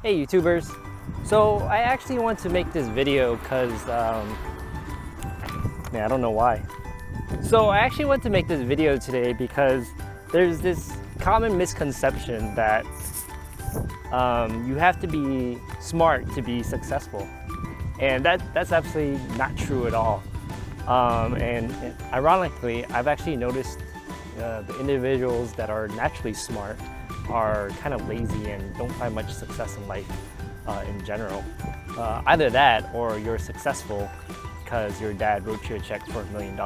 Hey YouTubers! So I actually want to make this video because, man, I don't know why. So I actually want to make this video today because there's this common misconception that you have to be smart to be successful. And that's absolutely not true at all. And ironically, I've actually noticed the individuals that are naturally smart are kind of lazy and don't find much success in life in general. Either that or you're successful because your dad wrote you a check for $1 million.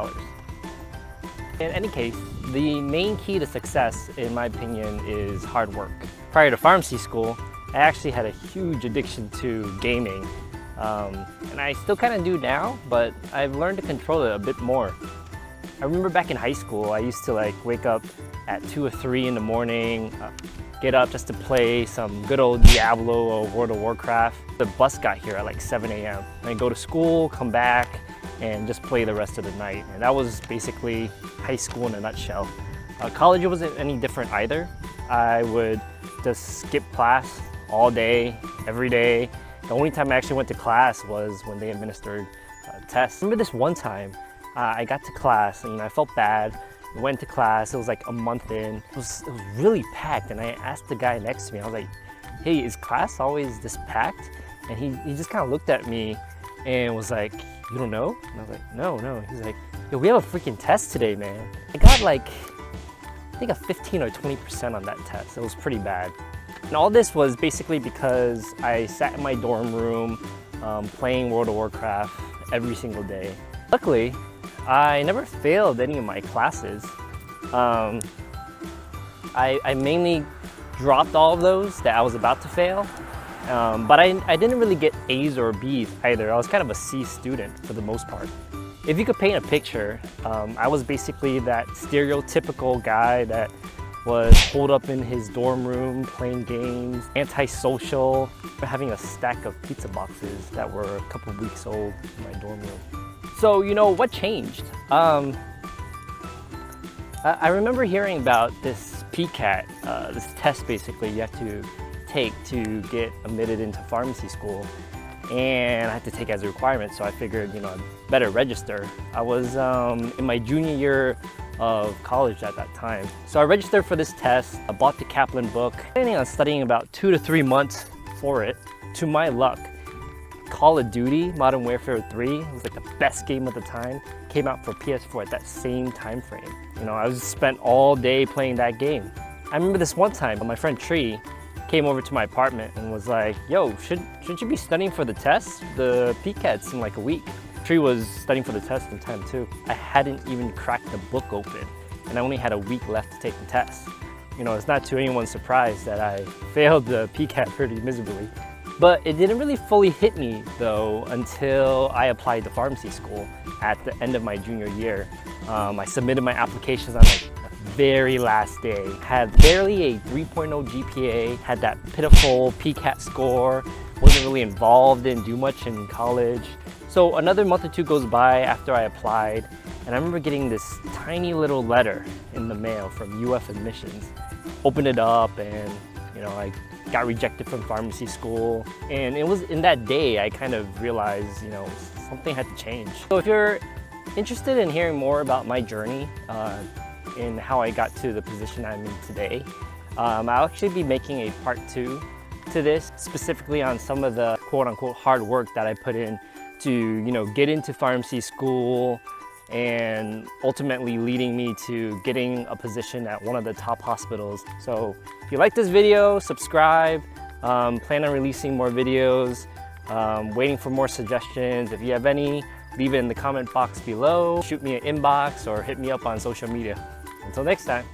In any case, the main key to success, in my opinion, is hard work. Prior to pharmacy school, I actually had a huge addiction to gaming. And I still kind of do now, but I've learned to control it a bit more. I remember back in high school, I used to wake up at 2 or 3 in the morning, get up just to play some good old Diablo or World of Warcraft. The bus got here at 7 a.m. I'd go to school, come back, and just play the rest of the night. And that was basically high school in a nutshell. College wasn't any different either. I would just skip class all day, every day. The only time I actually went to class was when they administered tests. I remember this one time, I got to class and I felt bad. I went to class, it was a month in. It was really packed, and I asked the guy next to me, I was like, hey, is class always this packed? And he just kind of looked at me and was like, you don't know? And I was like, no. He's like, yo, we have a freaking test today, man. I got I think a 15 or 20% on that test. It was pretty bad. And all this was basically because I sat in my dorm room playing World of Warcraft every single day. Luckily, I never failed any of my classes. I mainly dropped all of those that I was about to fail, but I didn't really get A's or B's either. I was kind of a C student for the most part. If you could paint a picture, I was basically that stereotypical guy that was holed up in his dorm room playing games, antisocial, having a stack of pizza boxes that were a couple weeks old in my dorm room. So, what changed? I remember hearing about this PCAT, this test basically you have to take to get admitted into pharmacy school, and I had to take it as a requirement, so I figured, I'd better register. I was in my junior year of college at that time. So I registered for this test, I bought the Kaplan book, planning on studying about 2 to 3 months for it. To my luck, Call of Duty Modern Warfare 3 was the best game of the time. Came out for PS4 at that same time frame. I was spent all day playing that game. I remember this one time, my friend Tree came over to my apartment and was like, yo, shouldn't you be studying for the test? The PCAT's in a week. Tree was studying for the test in time too. I hadn't even cracked the book open, and I only had a week left to take the test. It's not to anyone's surprise that I failed the PCAT pretty miserably. But it didn't really fully hit me though until I applied to pharmacy school at the end of my junior year. I submitted my applications on the very last day. Had barely a 3.0 GPA, had that pitiful PCAT score, wasn't really involved, didn't do much in college. So another month or two goes by after I applied, and I remember getting this tiny little letter in the mail from UF Admissions. Opened it up and I got rejected from pharmacy school, and it was in that day I kind of realized something had to change. So if you're interested in hearing more about my journey and how I got to the position I'm in today, I'll actually be making a part 2 to this, specifically on some of the quote-unquote hard work that I put in to get into pharmacy school, and ultimately leading me to getting a position at one of the top hospitals. So if you like this video, subscribe. Plan on releasing more videos. Waiting for more suggestions. If you have any, leave it in the comment box below. Shoot me an inbox or hit me up on social media. Until next time.